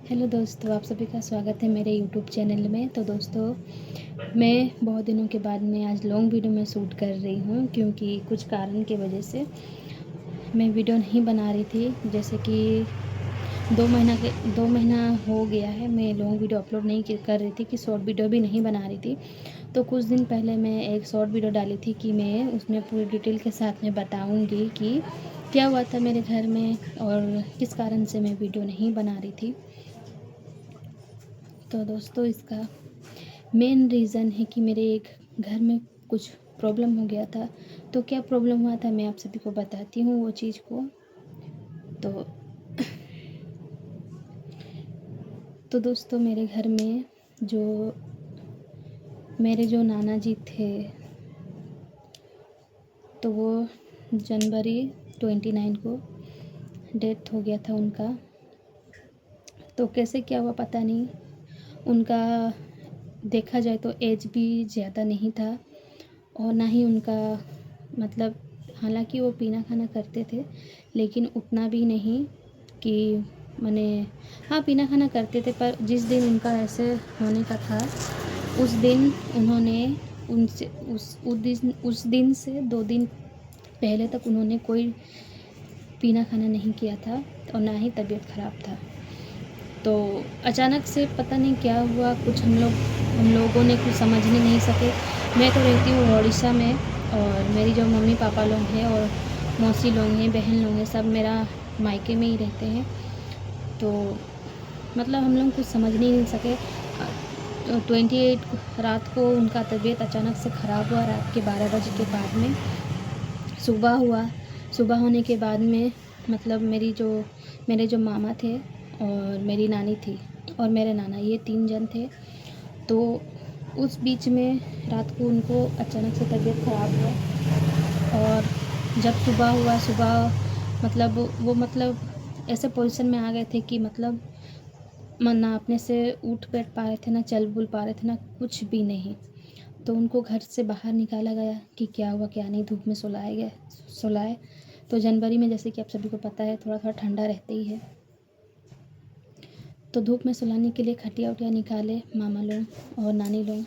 Hello दोस्तों, आप सभी का स्वागत है मेरे यूट्यूब चैनल में। तो दोस्तों, मैं बहुत दिनों के बाद में आज लॉन्ग वीडियो में शूट कर रही हूँ, क्योंकि कुछ कारण की वजह से मैं वीडियो नहीं बना रही थी। जैसे कि 2 महीना हो गया है मैं लॉन्ग वीडियो अपलोड नहीं कर रही थी, कि शॉर्ट वीडियो भी नहीं बना रही थी। तो कुछ दिन पहले मैं एक शॉर्ट वीडियो डाली थी कि मैं उसमें पूरी डिटेल के साथ में बताऊँगी कि क्या हुआ था मेरे घर में और किस कारण से मैं वीडियो नहीं बना रही थी। तो दोस्तों, इसका मेन रीज़न है कि मेरे एक घर में कुछ प्रॉब्लम हो गया था। तो क्या प्रॉब्लम हुआ था मैं आप सभी को बताती हूँ वो चीज़ को। तो दोस्तों, मेरे घर में मेरे जो नाना जी थे, तो वो जनवरी 29 को डेथ हो गया था उनका। तो कैसे क्या हुआ पता नहीं। उनका देखा जाए तो एज भी ज़्यादा नहीं था, और ना ही उनका मतलब, हालांकि वो पीना खाना करते थे लेकिन उतना भी नहीं कि माने, हाँ पीना खाना करते थे, पर जिस दिन उनका ऐसे होने का था उस दिन उन्होंने उनसे उस दिन से 2 दिन पहले तक उन्होंने कोई पीना खाना नहीं किया था, और ना ही तबीयत ख़राब था। तो अचानक से पता नहीं क्या हुआ, कुछ हम लोगों ने कुछ समझ ही नहीं सके। मैं तो रहती हूँ उड़ीसा में, और मेरी जो मम्मी पापा लोग हैं और मौसी लोग हैं, बहन लोग हैं, सब मेरा मायके में ही रहते हैं। तो मतलब हम लोग कुछ समझ नहीं सके। 28 रात को उनका तबीयत अचानक से ख़राब हुआ। रात के 12 बजे के बाद में सुबह हुआ। सुबह होने के बाद में मतलब मेरे जो मामा थे और मेरी नानी थी और मेरे नाना, ये 3 जन थे। तो उस बीच में रात को उनको अचानक से तबीयत ख़राब हुआ, और जब सुबह हुआ, सुबह मतलब वो मतलब ऐसे पोजीशन में आ गए थे कि मतलब ना अपने से उठ बैठ पा रहे थे, ना चल बुल पा रहे थे, ना कुछ भी नहीं। तो उनको घर से बाहर निकाला गया कि क्या हुआ क्या नहीं। धूप में सुलाए। तो जनवरी में जैसे कि आप सभी को पता है थोड़ा थोड़ा ठंडा रहता ही है। तो धूप में सुलाने के लिए खटिया उटिया निकाले मामा लोग और नानी लोग।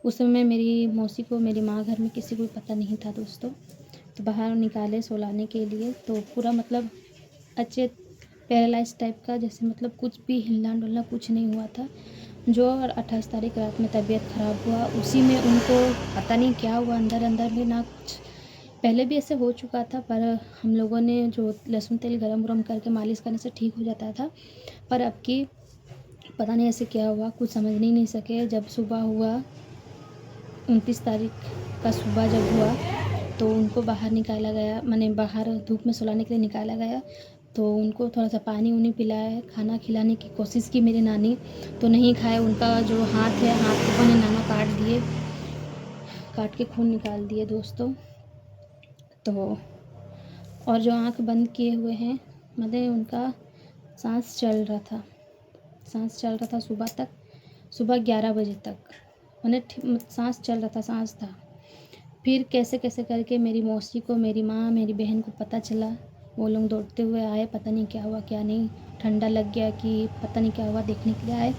उस समय मेरी मौसी को, मेरी माँ घर में किसी को भी पता नहीं था दोस्तों। तो बाहर निकाले सुलाने के लिए, तो पूरा मतलब अच्छे पैरालाइज टाइप का, जैसे मतलब कुछ भी हिलना डुलना कुछ नहीं हुआ था। जो 28 तारीख रात में तबीयत ख़राब हुआ, उसी में उनको पता नहीं क्या हुआ, अंदर अंदर में ना कुछ पहले भी ऐसे हो चुका था, पर हम लोगों ने जो लहसुन तेल गरम गरम करके मालिश करने से ठीक हो जाता था। पर अब की पता नहीं ऐसे क्या हुआ, कुछ समझ नहीं सके। जब सुबह हुआ 29 तारीख का सुबह जब हुआ, तो उनको बाहर निकाला गया, माने बाहर धूप में सुलाने के लिए निकाला गया। तो उनको थोड़ा सा पानी उनी पिलाया, खाना खिलाने की कोशिश की मेरी नानी, तो नहीं खाए। उनका जो हाथ है, हाथ को मैंने नाना काट के खून निकाल दिए दोस्तों। तो और जो आँख बंद किए हुए हैं, मतलब उनका सांस चल रहा था सुबह तक, सुबह 11 बजे तक मैंने सांस चल रहा था, सांस था। फिर कैसे कैसे करके मेरी मौसी को, मेरी माँ, मेरी बहन को पता चला। वो लोग दौड़ते हुए आए, पता नहीं क्या हुआ क्या नहीं, ठंडा लग गया कि पता नहीं क्या हुआ, देखने के लिए आए।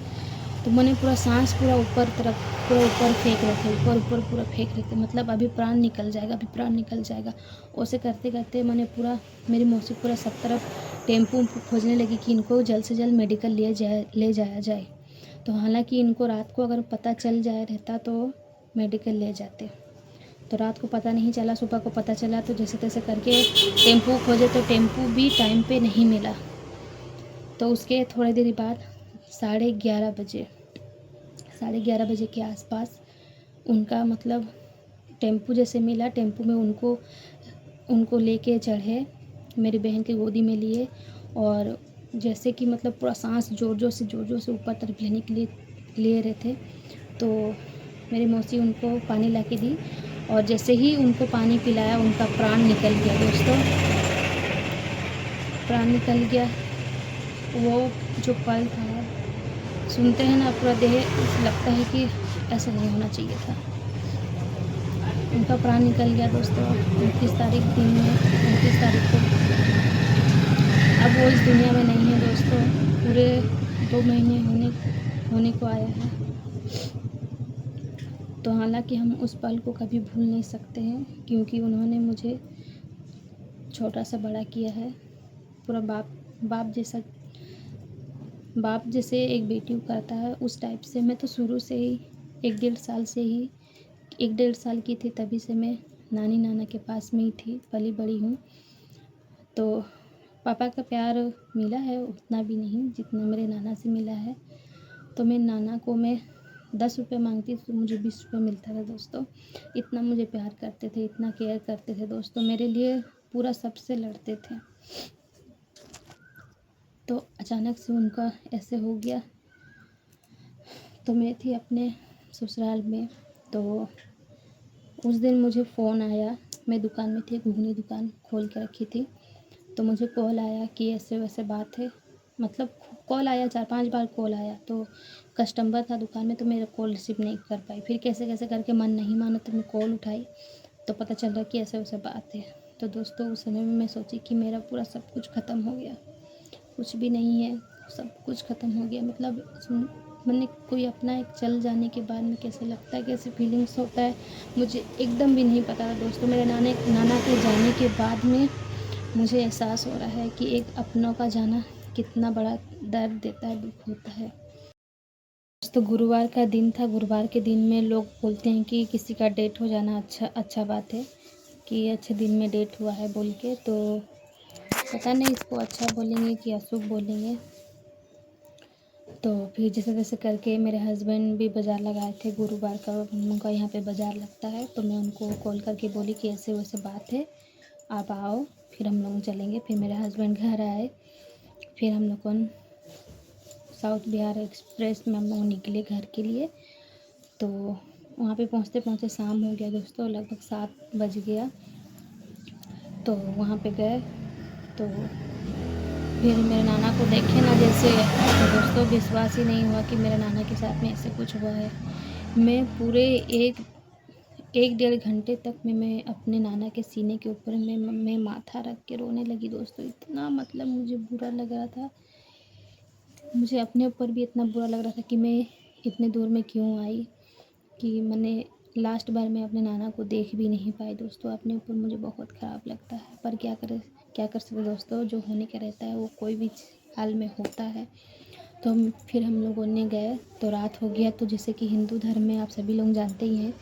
तो मैंने पूरा सांस पूरा ऊपर तरफ, पूरा ऊपर फेंक रहे थे, ऊपर ऊपर पूरा फेंक रहे थे, मतलब अभी प्राण निकल जाएगा, अभी प्राण निकल जाएगा। ऐसे करते करते मैंने पूरा, मेरी मौसी पूरा सब तरफ टेम्पू खोजने लगी कि इनको जल्द से जल्द मेडिकल ले जाया जाए। तो हालांकि इनको रात को अगर पता चल जाए रहता तो मेडिकल ले जाते। तो रात को पता नहीं चला, सुबह को पता चला। तो जैसे तैसे करके टेम्पू खोजे, तो टेम्पू भी टाइम पे नहीं मिला। तो उसके थोड़ी देर बाद 11:30 बजे के आसपास उनका मतलब टेम्पू जैसे मिला। टेम्पू में उनको लेके चढ़े, मेरी बहन की गोदी में लिए, और जैसे कि मतलब पूरा सांस जोर जोर से ऊपर तरफ लेने के लिए ले रहे थे। तो मेरी मौसी उनको पानी ला के दी, और जैसे ही उनको पानी पिलाया उनका प्राण निकल गया दोस्तों, प्राण निकल गया। वो जो पल था, सुनते हैं ना पूरा देह लगता है कि ऐसा नहीं होना चाहिए था। उनका प्राण निकल गया दोस्तों 29 तारीख दिन में, 29 तारीख को। अब वो इस दुनिया में नहीं है दोस्तों। पूरे 2 महीने होने को आया है। तो हालांकि हम उस पल को कभी भूल नहीं सकते हैं, क्योंकि उन्होंने मुझे छोटा सा बड़ा किया है। पूरा बाप जैसे एक बेटी को करता है, उस टाइप से मैं तो शुरू से ही 1 डेढ़ साल की थी तभी से मैं नानी नाना के पास में ही थी, पली बड़ी हूँ। तो पापा का प्यार मिला है उतना भी नहीं जितना मेरे नाना से मिला है। तो मैं नाना को मैं 10 रुपये मांगती तो मुझे 20 रुपये मिलता था दोस्तों। इतना मुझे प्यार करते थे, इतना केयर करते थे दोस्तों, मेरे लिए पूरा सबसे लड़ते थे। तो अचानक से उनका ऐसे हो गया। तो मैं थी अपने ससुराल में। तो उस दिन मुझे फ़ोन आया, मैं दुकान में थी, घुगनी दुकान खोल के रखी थी। तो मुझे कॉल आया कि ऐसे वैसे बात है, मतलब कॉल आया, 4-5 बार कॉल आया। तो कस्टमर था दुकान में, तो मेरा कॉल रिसीव नहीं कर पाई। फिर कैसे कैसे करके मन नहीं माना तो मैं कॉल उठाई, तो पता चल रहा कि ऐसे वैसे बात है। तो दोस्तों उस समय में मैं सोची कि मेरा पूरा सब कुछ ख़त्म हो गया, कुछ भी नहीं है, सब कुछ ख़त्म हो गया। मतलब मैंने कोई अपना एक चल जाने के बाद में कैसे लगता है, कैसे फीलिंग्स होता है, मुझे एकदम भी नहीं पता था दोस्तों। मेरे नाना के जाने के बाद में मुझे एहसास हो रहा है कि एक अपनों का जाना कितना बड़ा दर्द देता है, दुख होता है। तो गुरुवार का दिन था। गुरुवार के दिन में लोग बोलते हैं कि किसी का डेथ हो जाना अच्छा बात है, कि अच्छे दिन में डेथ हुआ है बोल के। तो पता नहीं इसको अच्छा बोलेंगे कि अशुभ बोलेंगे। तो फिर जैसे तैसे करके मेरे हस्बैंड भी बाज़ार लगाए थे गुरुवार का, उनका यहाँ पे बाज़ार लगता है। तो मैं उनको कॉल करके बोली कि ऐसे वैसे बात है, आप आओ, फिर हम लोग चलेंगे। फिर मेरे हस्बैंड घर आए, फिर हम लोग साउथ बिहार एक्सप्रेस में हम लोग निकले घर के लिए। तो वहाँ पे पहुँचते पहुँचते शाम हो गया दोस्तों, लगभग 7 बज गया। तो वहाँ पे गए तो फिर मेरे नाना को देखे ना जैसे, तो दोस्तों विश्वास ही नहीं हुआ कि मेरे नाना के साथ में ऐसे कुछ हुआ है। मैं पूरे एक डेढ़ घंटे तक मैं अपने नाना के सीने के ऊपर मैं माथा रख के रोने लगी दोस्तों। इतना मतलब मुझे बुरा लग रहा था, मुझे अपने ऊपर भी इतना बुरा लग रहा था कि मैं इतने दूर में क्यों आई, कि मैंने लास्ट बार मैं अपने नाना को देख भी नहीं पाई दोस्तों। अपने ऊपर मुझे बहुत ख़राब लगता है, पर क्या कर सकते दोस्तों, जो होने का रहता है वो कोई भी हाल में होता है। तो फिर हम लोगों ने गए, तो रात हो गया। तो जैसे कि हिंदू धर्म में आप सभी लोग जानते ही हैं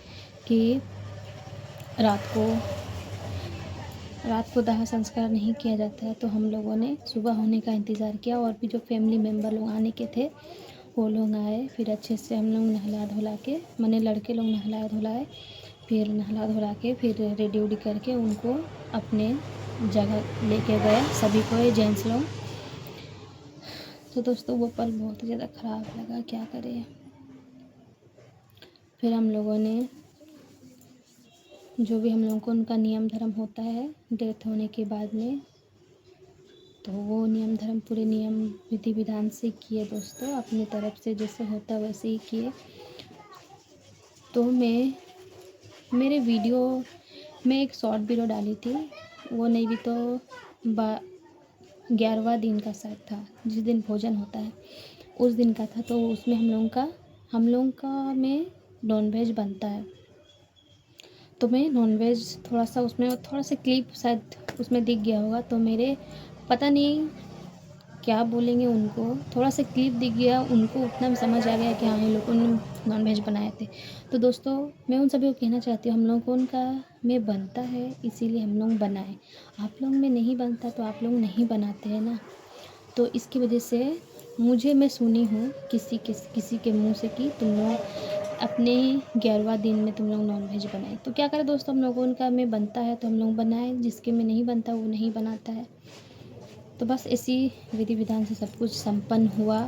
कि रात को दाह संस्कार नहीं किया जाता है। तो हम लोगों ने सुबह होने का इंतज़ार किया, और भी जो फैमिली मेम्बर लोग आने के थे वो लोग आए। फिर अच्छे से हम लोग नहला धुला के, मैंने लड़के लोग नहलाए धुलाए, फिर नहला धुला के फिर रेडी उडी करके उनको अपने जगह लेके गए, सभी को, जेंट्स लोग। तो दोस्तों वो पल बहुत ही ज़्यादा ख़राब लगा, क्या करें। फिर हम लोगों ने जो भी हम लोगों को उनका नियम धर्म होता है डेथ होने के बाद में, तो वो नियम धर्म पूरे नियम विधि विधान से किए दोस्तों, अपनी तरफ से जैसे होता वैसे ही किए। तो मेरे वीडियो में एक शॉर्ट वीडियो डाली थी, वो नहीं भी तो 11वां दिन का शायद था, जिस दिन भोजन होता है उस दिन का था। तो उसमें हम लोगों का में नॉनवेज बनता है। तो मैं नॉनवेज थोड़ा सा क्लिप शायद उसमें दिख गया होगा। तो मेरे पता नहीं क्या बोलेंगे उनको, थोड़ा सा क्लिप दिख गया, उनको उतना भी समझ आ गया कि हाँ, ये लोगों ने नॉनवेज बनाए थे। तो दोस्तों मैं उन सभी को कहना चाहती हूँ, हम लोगों को उनका में बनता है इसीलिए हम लोग बनाए, आप लोग में नहीं बनता तो आप लोग नहीं बनाते हैं ना। तो इसकी वजह से मैं सुनी हूँ किसी के मुँह से कि तुम लोग अपने 11वां दिन में तुम लोग नॉनवेज बनाए। तो क्या करें दोस्तों, हम लोगों उनका में बनता है तो हम लोग बनाए, जिसके में नहीं बनता वो नहीं बनाता है। तो बस इसी विधि विधान से सब कुछ संपन्न हुआ।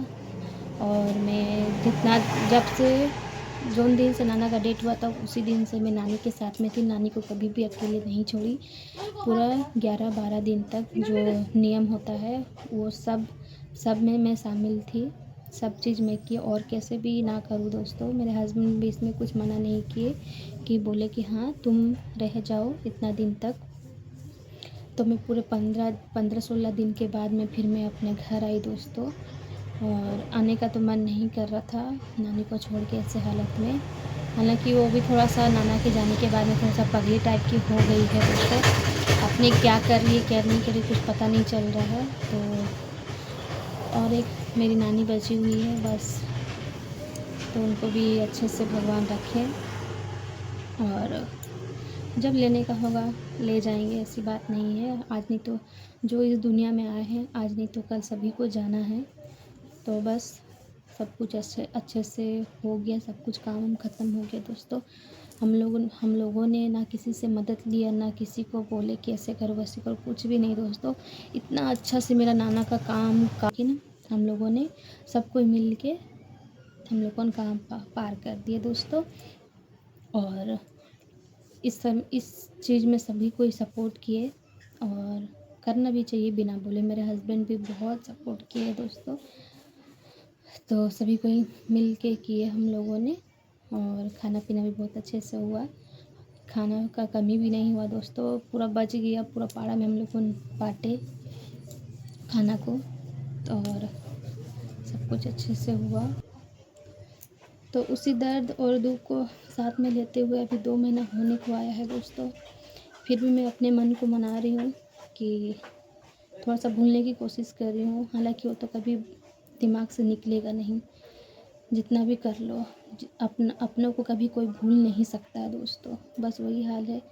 और मैं जब से जो दिन से नाना का डेट हुआ था उसी दिन से मैं नानी के साथ में थी, नानी को कभी भी अकेले नहीं छोड़ी। पूरा 11-12 दिन तक जो नियम होता है वो सब में मैं शामिल थी, सब चीज़ मैं की। और कैसे भी ना करूँ दोस्तों, मेरे हस्बैंड भी इसमें कुछ मना नहीं किए, कि बोले कि हाँ तुम रह जाओ इतना दिन तक। तो मैं पूरे 15-16 दिन के बाद में फिर मैं अपने घर आई दोस्तों। और आने का तो मन नहीं कर रहा था नानी को छोड़ के ऐसे हालत में। हालांकि वो भी थोड़ा सा नाना के जाने के बाद में थोड़ा सा पगली टाइप की हो गई है दोस्तों। अपने क्या कर रही है क्या नहीं कर रही कुछ पता नहीं चल रहा है। तो और एक मेरी नानी बची हुई है बस, तो उनको भी अच्छे से भगवान रखे। और जब लेने का होगा ले जाएंगे, ऐसी बात नहीं है। आज नहीं तो जो इस दुनिया में आए हैं, आज नहीं तो कल सभी को जाना है। तो बस सब कुछ अच्छे अच्छे से हो गया, सब कुछ काम ख़त्म हो गया दोस्तों। हम लोगों ने ना किसी से मदद लिया, ना किसी को बोले कि ऐसे करो वैसे करो, कुछ भी नहीं दोस्तों। इतना अच्छा से मेरा नाना का काम कि ना हम लोगों ने सब कोई मिल के हम लोगों ने काम पार कर दिया दोस्तों। और इस चीज़ में सभी कोई सपोर्ट किए और करना भी चाहिए बिना बोले। मेरे हस्बैंड भी बहुत सपोर्ट किए दोस्तों। तो सभी कोई मिल के किए हम लोगों ने, और खाना पीना भी बहुत अच्छे से हुआ। खाना का कमी भी नहीं हुआ दोस्तों, पूरा बच गया, पूरा पाड़ा में हम लोग को बांटे खाना को। और सब कुछ अच्छे से हुआ। तो उसी दर्द और दुख को साथ में लेते हुए अभी 2 महीना होने को आया है दोस्तों। फिर भी मैं अपने मन को मना रही हूँ कि थोड़ा सा भूलने की कोशिश कर रही हूँ। हालांकि वो तो कभी दिमाग से निकलेगा नहीं, जितना भी कर लो। अपनों को कभी कोई भूल नहीं सकता है दोस्तों। बस वही हाल है,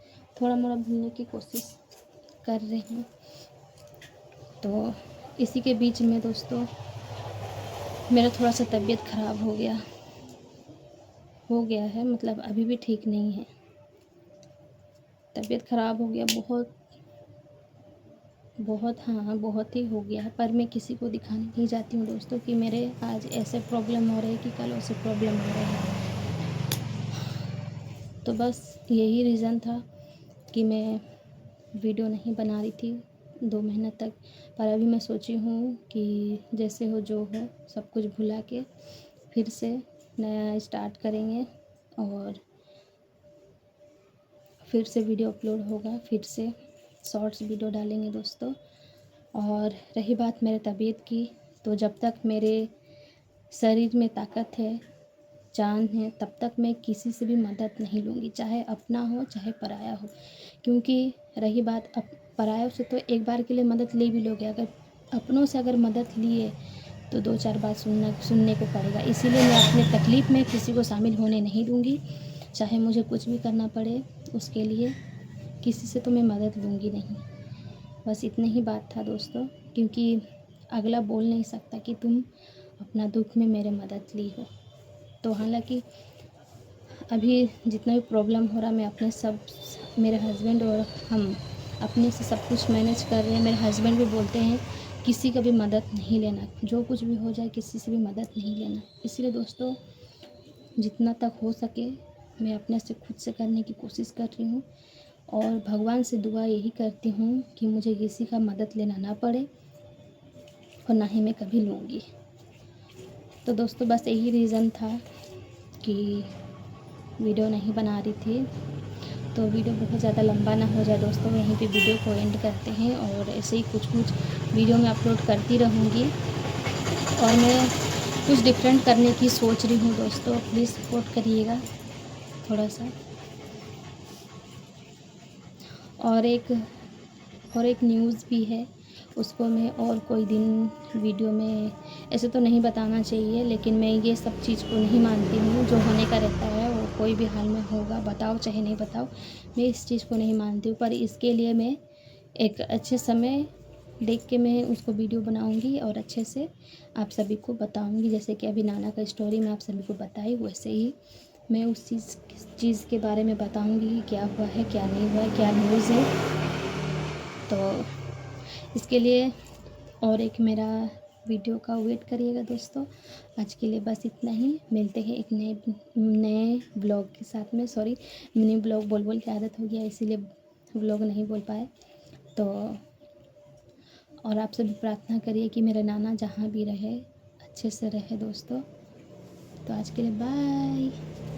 थोड़ा मोड़ा भूलने की कोशिश कर रहे हैं। तो इसी के बीच में दोस्तों मेरा थोड़ा सा तबीयत ख़राब हो गया है, मतलब अभी भी ठीक नहीं है। तबीयत ख़राब हो गया बहुत बहुत, हाँ बहुत ही हो गया है। पर मैं किसी को दिखाने नहीं जाती हूँ दोस्तों कि मेरे आज ऐसे प्रॉब्लम हो रहे हैं कि कल वैसे प्रॉब्लम हो रहे हैं। तो बस यही रीज़न था कि मैं वीडियो नहीं बना रही थी 2 महीना तक। पर अभी मैं सोची हूँ कि जैसे हो जो हो सब कुछ भुला के फिर से नया स्टार्ट करेंगे और फिर से वीडियो अपलोड होगा, फिर से शॉर्ट्स वीडियो डालेंगे दोस्तों। और रही बात मेरे तबीयत की, तो जब तक मेरे शरीर में ताकत है, जान है, तब तक मैं किसी से भी मदद नहीं लूँगी, चाहे अपना हो चाहे पराया हो। क्योंकि रही बात परायों से तो एक बार के लिए मदद ले भी लोगे, अगर अपनों से अगर मदद लिए तो 2-4 बार सुनने को पड़ेगा। इसीलिए मैं अपने तकलीफ़ में किसी को शामिल होने नहीं दूँगी, चाहे मुझे कुछ भी करना पड़े उसके लिए किसी से तो मैं मदद लूँगी नहीं। बस इतनी ही बात था दोस्तों, क्योंकि अगला बोल नहीं सकता कि तुम अपना दुख में मेरे मदद ली हो। तो हालांकि अभी जितना भी प्रॉब्लम हो रहा, मैं अपने सब मेरे हस्बैंड और हम अपने से सब कुछ मैनेज कर रहे हैं। मेरे हस्बैंड भी बोलते हैं किसी का भी मदद नहीं लेना, जो कुछ भी हो जाए किसी से भी मदद नहीं लेना। इसलिए दोस्तों जितना तक हो सके मैं अपने से खुद से करने की कोशिश कर रही हूँ, और भगवान से दुआ यही करती हूँ कि मुझे किसी का मदद लेना ना पड़े और ना ही मैं कभी लूँगी। तो दोस्तों बस यही रीज़न था कि वीडियो नहीं बना रही थी। तो वीडियो बहुत ज़्यादा लंबा ना हो जाए दोस्तों, यहीं पे वीडियो को एंड करते हैं। और ऐसे ही कुछ वीडियो मैं अपलोड करती रहूँगी, और मैं कुछ डिफरेंट करने की सोच रही हूँ दोस्तों। प्लीज़ सपोर्ट करिएगा थोड़ा सा। और एक न्यूज़ भी है, उसको मैं और कोई दिन वीडियो में, ऐसे तो नहीं बताना चाहिए, लेकिन मैं ये सब चीज़ को नहीं मानती हूँ। जो होने का रहता है वो कोई भी हाल में होगा, बताओ चाहे नहीं बताओ, मैं इस चीज़ को नहीं मानती हूँ। पर इसके लिए मैं एक अच्छे समय देख के मैं उसको वीडियो बनाऊँगी और अच्छे से आप सभी को बताऊँगी। जैसे कि अभी नाना का स्टोरी मैं आप सभी को बताई, वैसे ही मैं उस चीज़ के बारे में बताऊँगी कि क्या हुआ है क्या नहीं हुआ है, क्या न्यूज़ है। तो इसके लिए और एक मेरा वीडियो का वेट करिएगा दोस्तों। आज के लिए बस इतना ही, मिलते हैं एक नए ब्लॉग के साथ में। सॉरी, मिनी ब्लॉग बोल के आदत हो गया, इसीलिए ब्लॉग नहीं बोल पाए। तो और आप सभी प्रार्थना करिए कि मेरा नाना जहाँ भी रहे अच्छे से रहे दोस्तों। तो आज के लिए बाय।